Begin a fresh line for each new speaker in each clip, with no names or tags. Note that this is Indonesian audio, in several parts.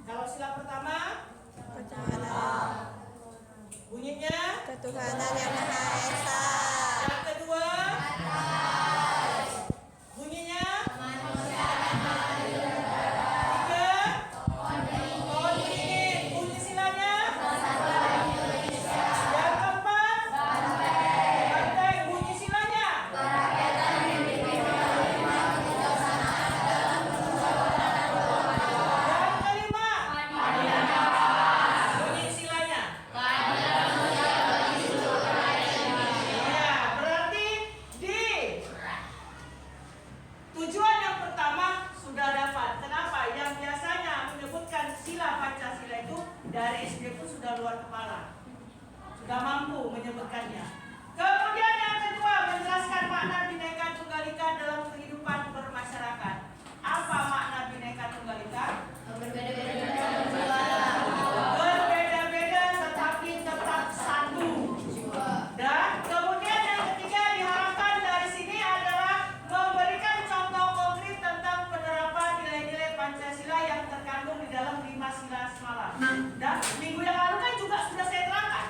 Kalau sila pertama, bunyinya
ketuhanan yang Maha Esa.
Yang kedua, bunyinya tiga, pohon beringin. Bunyi silanya yang keempat, banteng. Bunyi silanya yang kelima, bunyi silanya. Iya, berarti di tujuan yang pertama sudah dapat. Kenapa? Yang biasanya menyebutkan sila Pancasila itu dari SD pun sudah luar kepala, sudah mampu menyebutkannya. Kemudian yang kedua, menjelaskan makna Bhinneka Tunggal Ika dalam kehidupan bermasyarakat. Apa makna Bhinneka Tunggal Ika? Berbeda-beda tetapi tetap satu. Dan kemudian yang ketiga diharapkan dari sini adalah memberikan contoh konkret tentang penerapan nilai-nilai Pancasila yang terkandung di dalam 5 sila semalam. Dan minggu yang lalu kan juga sudah saya terangkan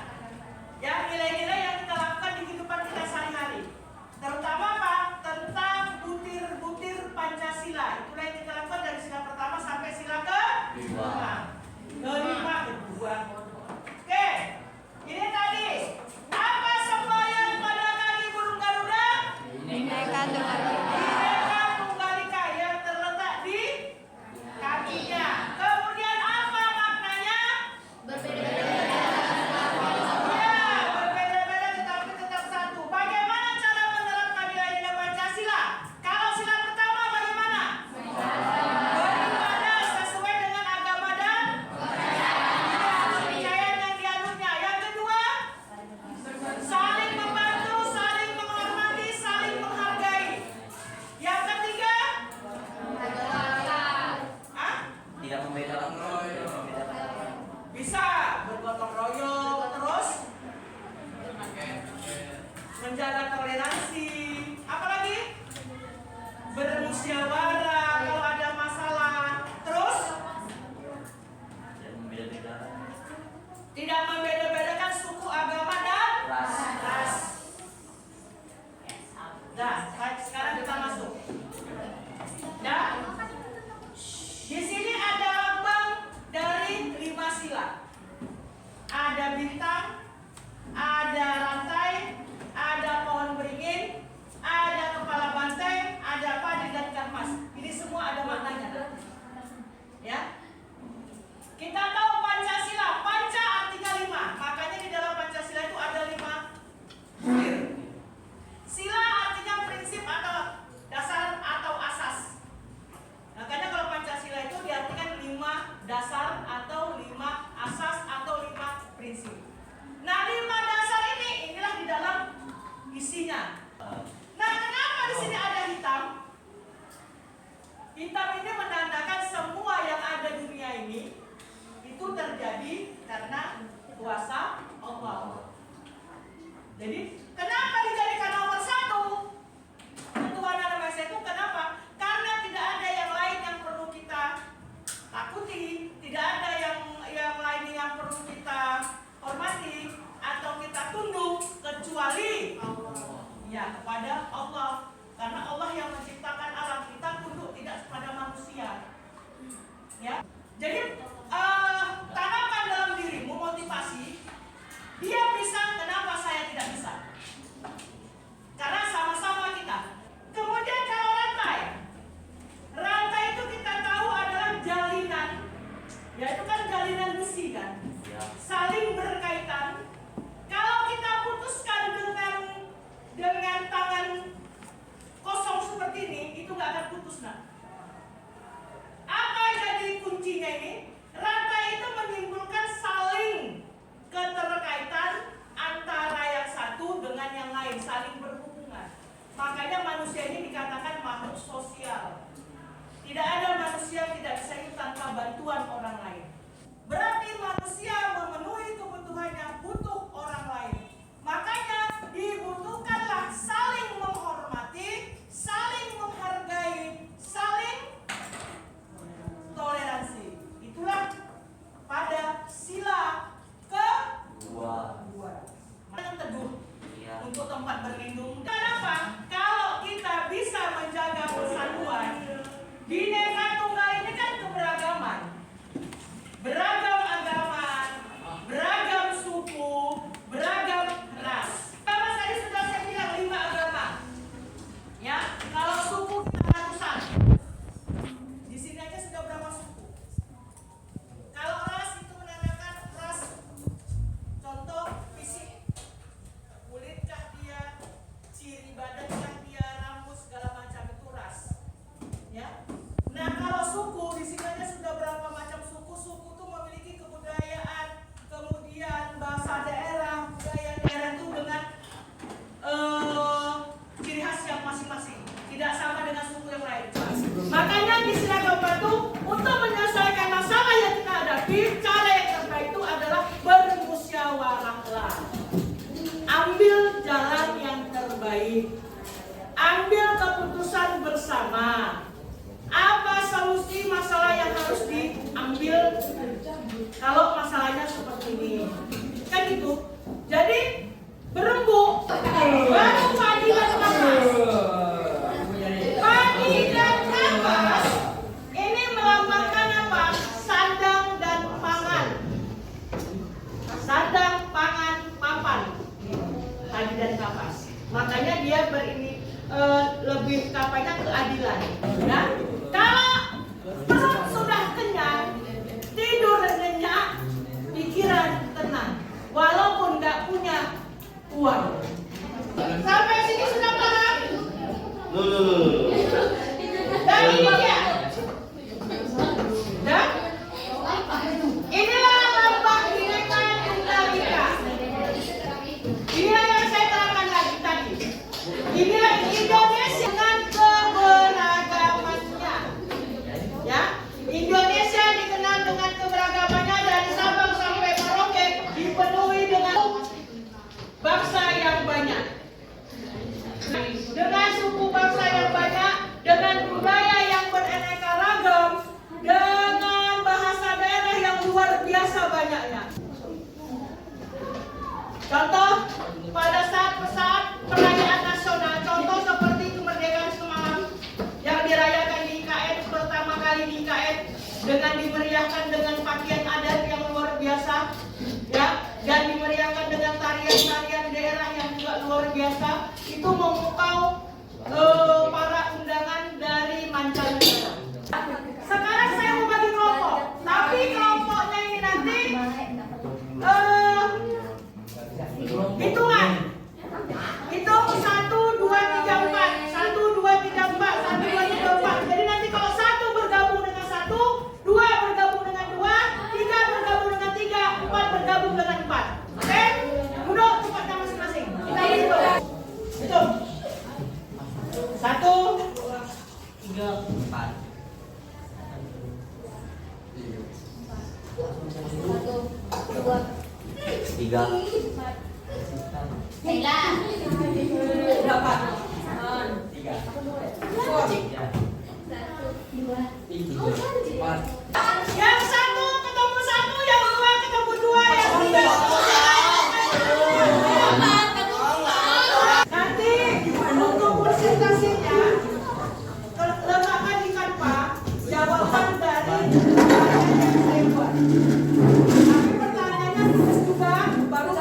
ya, nilai-nilai yang kita lakukan di kehidupan kita sehari-hari. Terutama apa? Tentang butir-butir Pancasila. Itulah yang kita lakukan dari sila pertama sampai sila kelima. Kedua. Oke, ini tadi apa semboyan pada kaki burung Garuda?
Bhinneka Tunggal Ika.
Bhinneka Tunggal Ika yang terletak di kakinya. Kemudian apa maknanya? Ya, berbeda-beda tetapi tetap satu. Bagaimana cara menerapkan nilai-nilai Pancasila? Kalau sila pertama bagaimana? Beribadah sesuai dengan agama dan kepercayaan yang dianutnya. Yang kedua, saling membantu, saling menghormati, saling menghargai. Yang ketiga,
Tidak membedakan.
bisa bergotong royong, terus menjaga toleransi. Apalagi bermusyawarah kalau ada masalah. Terus
Tidak membeda-bedakan.
tidak membeda-bedakan suku, agama dan
Ras.
Nah, baik, sekarang kita masuk. Nah, di sini ada lambang dari 5 sila. Ada bintang, ada rantai, ada pohon beringin, ada kepala banteng, ada padi dan ikan mas. Ini semua ada maknanya. Ya. Kita tahu Pancasila, panca artinya 5. Makanya di dalam Pancasila itu ada 5 butir. Sila artinya prinsip atau dasar atau asas. Makanya kalau Pancasila itu diartikan 5 dasar atau 5 asas atau 5 prinsip. Nah, 5 dasar inilah di dalam isinya. Nah, kenapa di sini ada hitam? Hitam ini menandakan semua yang ada di dunia ini itu terjadi karena kuasa Allah. Jadi, kenapa dijadikan nomor 1? Ketuhanan Maha Esa itu kenapa? Karena tidak ada yang lain yang perlu kita takuti, tidak ada yang lain yang perlu kita hormati atau kita tunduk kecuali ya kepada Allah. Karena Allah yang menciptakan alam, kita tunduk tidak kepada manusia. Ya. Jadi tanamkan dalam dirimu motivasi. Dia bisa, kenapa saya tidak bisa? Karena sama-sama kita. Kemudian kalau rantai itu kita tahu adalah jalinan, yaitu kan jalinan besi kan, saling berkaitan. Kalau kita putuskan dengan tangan kosong seperti ini, itu nggak akan putus, nah. Apa jadi kuncinya ini? Rantai itu menimbulkan saling keterkaitan antara yang satu dengan yang lain, saling berhubungan. Makanya manusia ini dikatakan makhluk sosial. Tidak ada manusia yang tidak bisa hidup tanpa bantuan orang lain. Berarti manusia memenuhi kebutuhannya butuh orang lain. Makanya dibutuhkanlah saling menghormati, saling menghargai, saling toleransi. Itu Jadi cara yang terbaik itu adalah bermusyawarahlah. Ambil jalan yang terbaik. Ambil keputusan bersama. Apa solusi masalah yang harus diambil kalau masalahnya seperti ini? Kan gitu. Jadi berembuk. Baru padi dan kapas. Padi dan kapas ini melambangkan apa? Sandang dan pangan. Sandang, pangan, papan. Padi dan kapas. Makanya dia lebih kapanya keadilan. Ya? Kalau perut sudah kenyang, tidur nyenyak, pikiran tenang, walaupun nggak punya uang. Sampai sini sudah paham? Dan ini dia. Dan inilah lambang Bhinneka Tunggal Ika. Inilah yang saya terangkan lagi tadi. Inilah Indonesia dengan keberagamannya. Ya, Indonesia dikenal dengan keberagamannya dari Sabang sampai Merauke dipenuhi dengan bangsa yang banyak. Dengan suku bangsa yang banyak, dengan budaya yang beraneka ragam, dengan bahasa daerah yang luar biasa banyaknya. Contoh pada saat perayaan nasional, contoh seperti kemerdekaan semalam yang dirayakan di IKN pertama kali di IKN dengan dimeriahkan dengan pakaian adat yang luar biasa, ya, dan dimeriahkan dengan tarian-tarian daerah yang juga luar biasa. Itu memukau para undangan dari mancanegara. Sekarang saya mau bagi kelompok, tapi kelompoknya ini nanti hitungan. Hitung 1, 2, 3, 4, 1, 2, 3, 4, 1, 2, 3, 4. Jadi nanti kalau 1 bergabung dengan 1, 2 bergabung dengan 2, 3 bergabung dengan 3, 4 bergabung dengan 4. Oke? Duduk tempatnya masing-masing. Kita hitung. Hitung. 1, 2, 3, 4.
3.
Hela.
Berapa?
3. 4.
Yang 1 ketemu 1, yang 2 ketemu 2, yang 3 nanti untuk presentasinya letakkan di kanva jawaban dari pertanyaan yang saya buat. Tapi pertanyaannya tulis juga, baru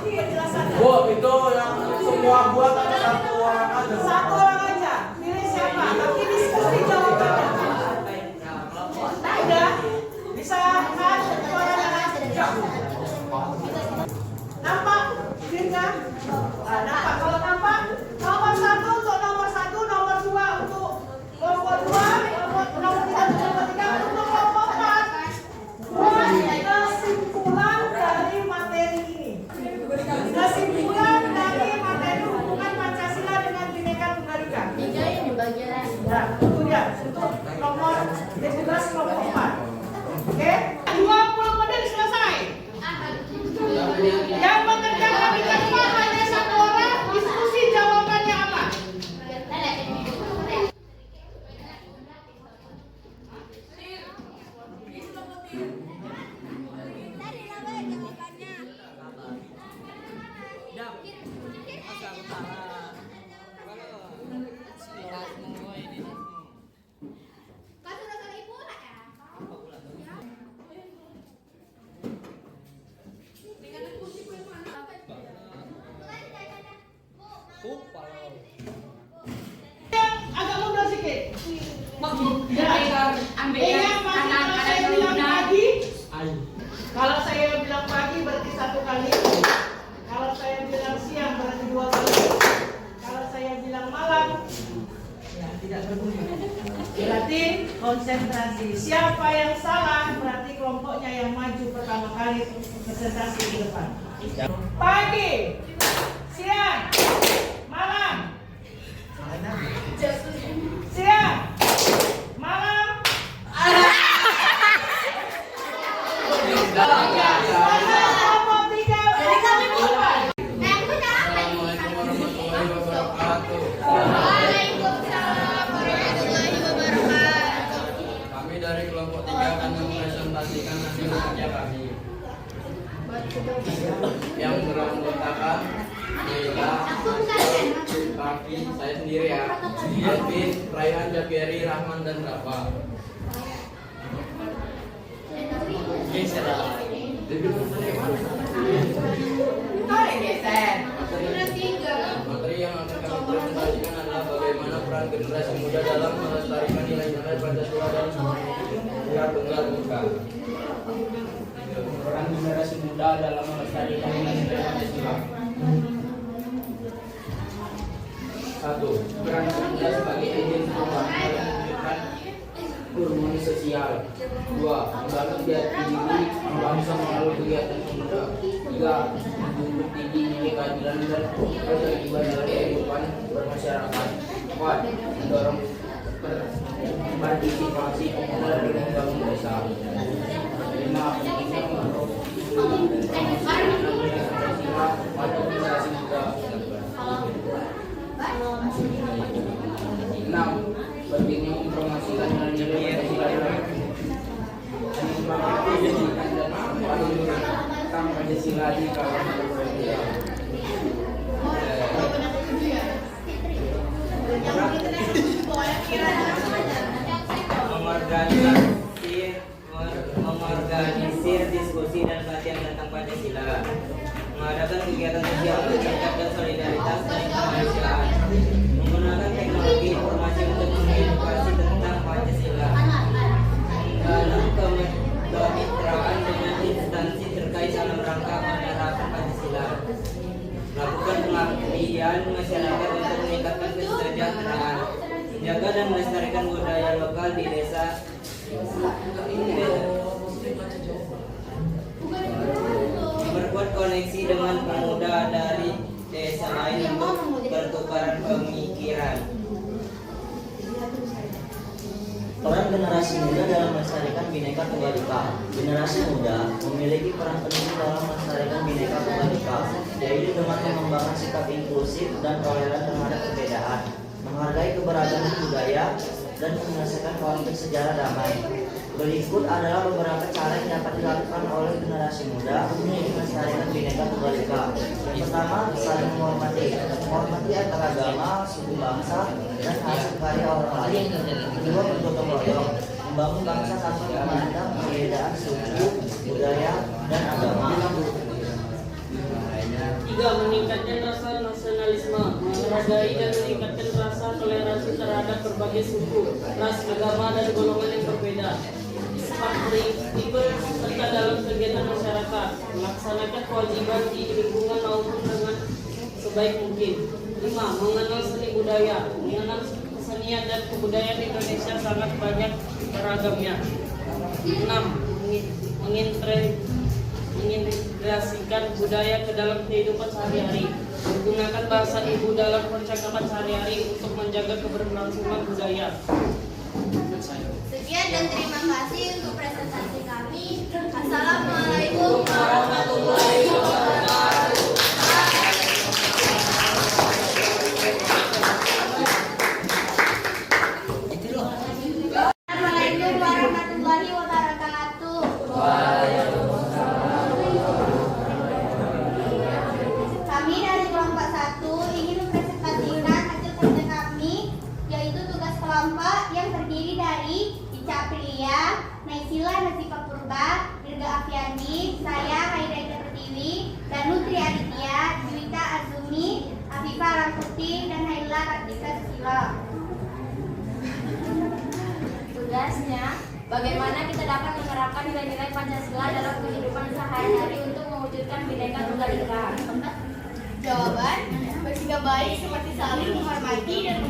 penjelasannya.
Bu, itu yang semua buat atau satu orang aja?
Satu orang aja, pilih siapa, tapi diskusi jawabannya. Udah, bisa kan suaranya? Nampak? Dirga? Nah, nampak. Kalau nampak, nomor 1 untuk nomor 1, nomor 2 untuk kelompok 2, nomor 3 untuk kelompok 3, untuk kelompok 4. Buat kesimpulan dari materi ini. Kesimpulan dari materi hubungan Pancasila dengan Bhinneka Tunggal Ika. Nah, itu dia untuk nomor 17 kelompok 4. Oke, 20 menit selesai. Yang mengerjakan di kanva hanya 1 orang, diskusi jawabannya apa? Yang agak mundur sedikit. Ingat kalau saya bilang pagi, kalau saya bilang pagi berarti 1 kali. Kalau saya bilang siang berarti 2 kali. Kalau saya bilang malam, ya tidak berguna. Berarti konsentrasi. Siapa yang salah berarti kelompoknya yang maju pertama kali presentasi di depan. Pagi, siang, malam. Siang, malam.
Assalamualaikum warahmatullahi wabarakatuh.
Waalaikumsalam warahmatullahi wabarakatuh.
Kami dari kelompok 3 akan mempresentasikan hasil kerja kami yang beranggotakan Naila, Raffi, saya sendiri ya, Alvin, Raihan, Jaberi, Rahman, dan Rafa. Materi yang akan kami presentasikan adalah bagaimana peran generasi muda dalam melestarikan nilai-nilai Pancasila dan Bhinneka Tunggal Ika. Peran generasi muda dalam melestarikan nilai-nilai Pancasila. 1. Peran pemuda sebagai agen perubahan dalam mewujudkan harmoni sosial. 2. Membangun jati diri bangsa melalui kegiatan pemuda. 3. Menjunjung tinggi nilai keadilan dan keterlibatan dalam kehidupan bermasyarakat. 4. Mendorong partisipasi pemuda dalam membangun desa. 5. Pentingnya Pancasila pada generasi muda. 6. Pentingnya mempromosikan nilai-nilai Pancasila di kalangan pemuda.
Mengorganisir diskusi dan pelatihan tentang Pancasila, mengadakan kegiatan sosial meningkatkan solidaritas dan kemanusiaan, menggunakan teknologi informasi untuk mengedukasi tentang Pancasila, menggalak kemitraan dengan instansi terkait dalam rangka menerapkan Pancasila, melakukan pengabdian masyarakat untuk meningkatkan kesejahteraan, menjaga dan melestarikan budaya lokal di desa. Memperkuat koneksi dengan pemuda dari desa lain untuk pertukaran pemikiran.
Peran generasi muda dalam melestarikan Bhinneka Tunggal Ika. Generasi muda memiliki peran penting dalam melestarikan Bhinneka Tunggal Ika, yaitu dengan mengembangkan sikap inklusif dan toleran terhadap perbedaan, menghargai keberagaman budaya, dan menyelesaikan konflik secara damai. Berikut adalah beberapa cara yang dapat dilakukan oleh generasi muda untuk melestarikan Bhinneka Tunggal Ika. Yang pertama, saling menghormati antar agama, suku bangsa, dan hasil karya orang lain. Kedua, bergotong royong, membangun bangsa tanpa memandang perbedaan suku, budaya, dan agama.
3. Meningkatkan rasa nasionalisme, menghargai dan meningkatkan rasa toleransi terhadap berbagai suku, ras, agama, dan golongan yang berbeda. 4. Ikut serta dalam kegiatan masyarakat, melaksanakan kewajiban di lingkungan maupun dengan sebaik mungkin. 5. Mengenal seni budaya, mengenal kesenian dan kebudayaan Indonesia sangat banyak beragamnya. 6. Mengintegrasikan budaya ke dalam kehidupan sehari-hari, menggunakan bahasa ibu dalam percakapan sehari-hari untuk menjaga keberlangsungan budaya.
Sekian dan terima kasih untuk presentasi kami. Assalamualaikum warahmatullahi wabarakatuh. Assalamualaikum warahmatullahi wabarakatuh. Kami dari kelompok 1 ingin mempresentasikan hasil kerja kami, yaitu tugas kelompok yang terdiri dari Ica Aprilia, Naisila Nasifa Purba, Dirga Afiandi, saya Haida Pertiwi, dan Nutri Aditya, Juwita Azumi, Afifah Rangkuti, dan Haila Kartika Susilo. Tugasnya, bagaimana kita dapat menerapkan nilai-nilai Pancasila dalam kehidupan sehari-hari untuk mewujudkan Bhinneka Tunggal Ika. Jawaban, bersikap baik seperti saling menghormati dan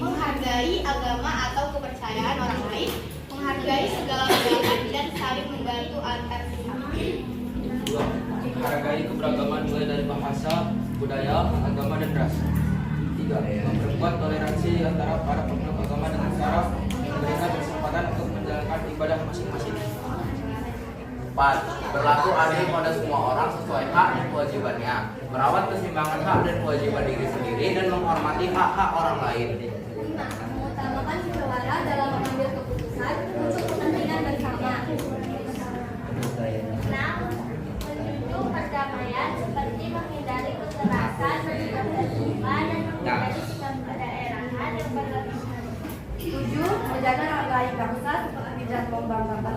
menghargai agama atau kepercayaan orang lain, menghargai segala agama dan saling membantu antar sesama.
2. Menghargai keberagaman mulai dari bahasa, budaya, agama, dan ras. 3. Memperkuat toleransi antara para pemeluk agama dengan cara memberikan kesempatan untuk menjalankan ibadah masing-masing. 4. 4. Berlaku adil pada semua orang sesuai hak dan kewajibannya, merawat keseimbangan hak dan kewajiban diri sendiri, dan menghormati hak-hak orang lain.
5. Mengutamakan musyawarah dalam mengambil keputusan untuk kepentingan bersama. 6. Menjunjung perdamaian seperti menghindari kekerasan, mencegah ketertiban, dan menghindari sikap kedaerahan yang berlebihan.
7. Menjaga nama baik bangsa seperti dan membanggakan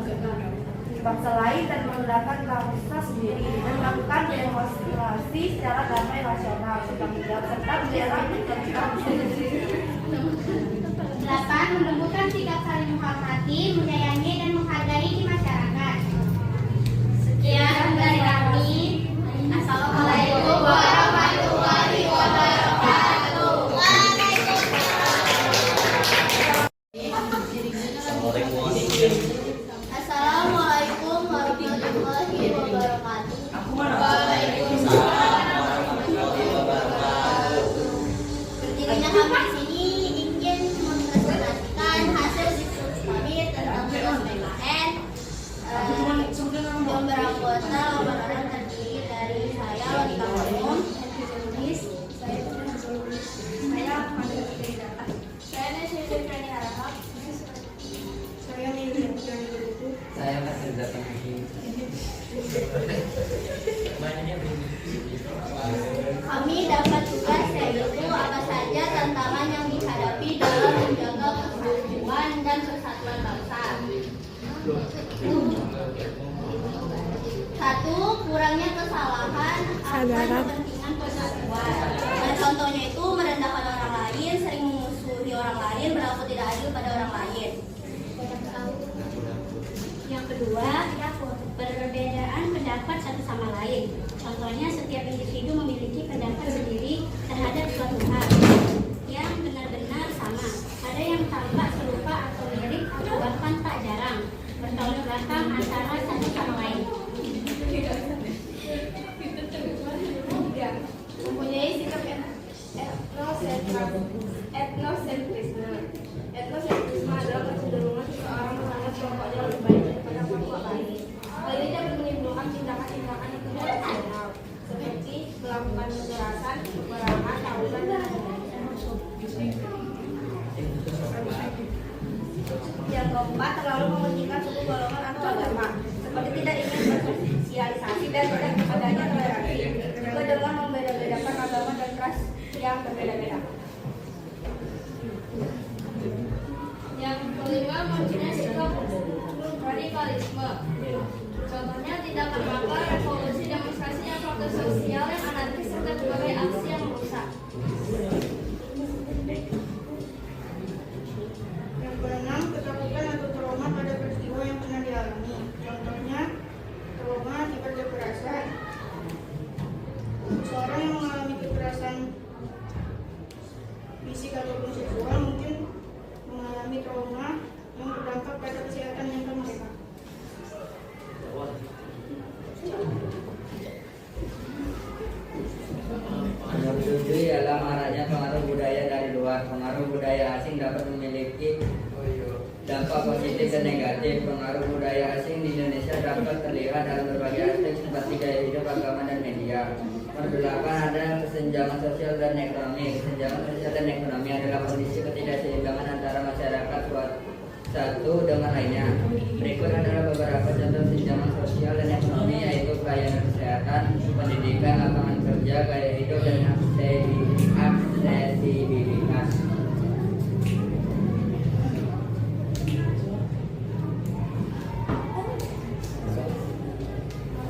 bangsa lain dan menggunakan bangsa sendiri, dan melakukan demonstrasi secara damai rasional, bertanggung jawab serta membela kepentingan.
8. Menumbuhkan sikap saling menghormati, menyayangi, dan menghargai di masyarakat. Sekian dari kami. Assalamualaikum warahmatullahi wabarakatuh. Assalamualaikum warahmatullahi wabarakatuh. Berdirinya kami di sini ingin mempresentasikan hasil diskusi kami tentang PKN yang beranggota 8 orang, terdiri dari saya, wanita umum, tulis, saya Nesya Fitriani Harahap, saya Mimi Fitriani Berutu,
Saya masih datang lagi.
kami dapat tugas yaitu apa saja tantangan yang dihadapi dalam menjaga persatuan dan kesatuan bangsa. 1. Kurangnya kesalahan akan kepentingan persatuan. Dan contohnya itu merendahkan orang lain, sering memusuhi orang lain, berlaku tidak adil pada orang lain. Yang kedua, perbedaan pendapat satu sama lain. Contohnya setiap individu memiliki pendapat sendiri terhadap suatu hal yang benar-benar sama. Ada yang tampak serupa atau mirip atau bahkan tak jarang bertolak belakang antara satu sama lain.
Mempunyai sikap etnosentrisme. Etnosentrisme adalah kecenderungan seseorang menganggap kelompoknya lebih baik daripada kelompok lain. Hal ini dapat menimbulkan tindakan-tindakan yang tidak rasional, seperti melakukan kekerasan, peperangan, tawuran, dan lain-lain. Yang keempat, terlalu mementingkan suku, golongan, atau agama, seperti tidak ingin bersosialisasi dan tidak adanya toleransi, juga dengan membeda-bedakan agama dan ras yang berbeda-beda.
Yang kelima, mempunyai sikap radikalisme. Contohnya tindakan makar, revolusi, demonstrasi yang protes sosial yang anarkis, serta berbagai aksi yang merusak.
Yang keenam, ketakutan atau trauma pada peristiwa yang pernah dialami. Contohnya, trauma akibat kekerasan. Seseorang yang mengalami kekerasan fisik ataupun seksual mungkin mengalami trauma yang berdampak pada kesehatan mental mereka.
Nomor 7 ialah maraknya pengaruh budaya dari luar. Pengaruh budaya asing dapat memiliki dampak positif dan negatif. Pengaruh budaya asing di Indonesia dapat terlihat dalam berbagai aspek seperti gaya hidup, agama, dan media. Nomor 8 ada kesenjangan sosial dan ekonomi. Kesenjangan sosial dan ekonomi adalah kondisi ketidakseimbangan antara masyarakat satu dengan lainnya. Berikut adalah beberapa contoh kesenjangan sosial dan ekonomi, yaitu pelayanan kesehatan, pendidikan, lapangan kerja, gaya hidup, dan aksesibilitas.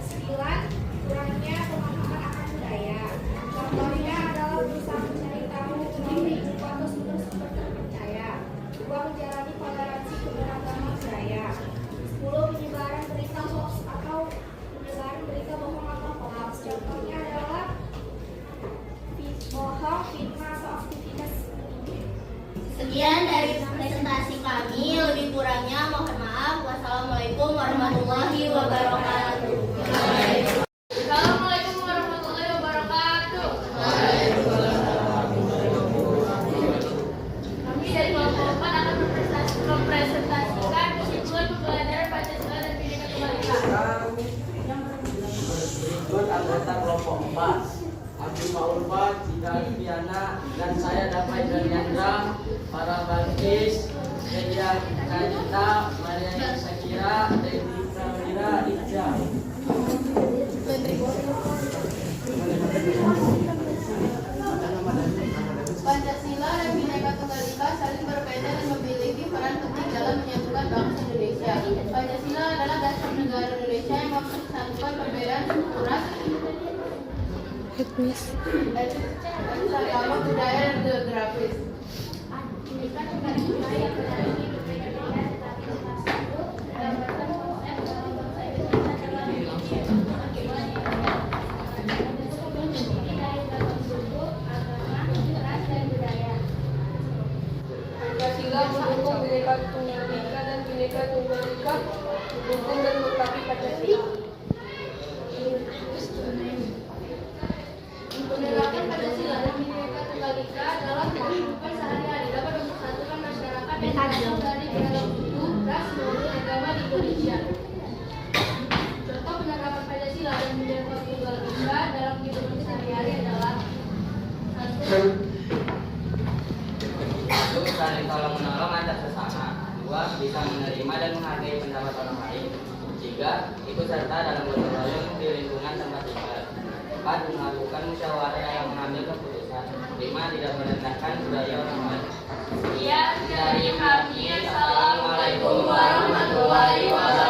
Sembilan, kurangnya pemahaman akan budaya. Contohnya adalah berusaha mencari tahu melalui info atau sumber terpercaya. 2. Menjalani toleransi keberagaman budaya. 10. Penyebaran berita hoax atau penyebaran berita bohong atau hoax. Contohnya adalah bohong, fitnah, atau aktivitas
anggota kelompok 4. Abdi Maulfa, Cika Diana, dan saya Damai Daniandra, para Bangkis, Media Kanita, Maria Sakira, Dewi Prawira, Ija.
Pancasila dan Bhinneka Tunggal Ika saling berbeda dan memiliki peran penting dalam menyatukan bangsa Indonesia. Pancasila adalah dasar negara Indonesia yang mempersatukan perbedaan suku ras, etnis, agama, budaya, dan geografis.
Bhinneka Tunggal Ika yang berarti berbeda-beda tetapi tetap satu dan bertemu dalam bangsa Indonesia dalam terdiri dari berbagai suku, agama, ras, dan budaya.
Pancasila mendukung Bhinneka Tunggal Ika dan Bhinneka Tunggal Ika mendukung dan melengkapi Pancasila.
Menerapkan Pancasila dan Bhinneka Tunggal Ika dalam kehidupan sehari-hari dapat mempersatukan masyarakat yang berasal dari beragam suku, ras, maupun agama di Indonesia. Contoh penerapan Pancasila dan Bhinneka Tunggal Ika dalam kehidupan sehari-hari adalah:
1. Saling tolong menolong antar sesama. 2. Bisa menerima dan menghargai pendapat orang lain. 3. Ikut serta dalam gotong royong di lingkungan tempat tinggal. 4. Melakukan musyawarah dalam mengambil keputusan. 5. Tidak merendahkan budaya orang lain.
Sekian dari kami. Assalamualaikum warahmatullahi wabarakatuh.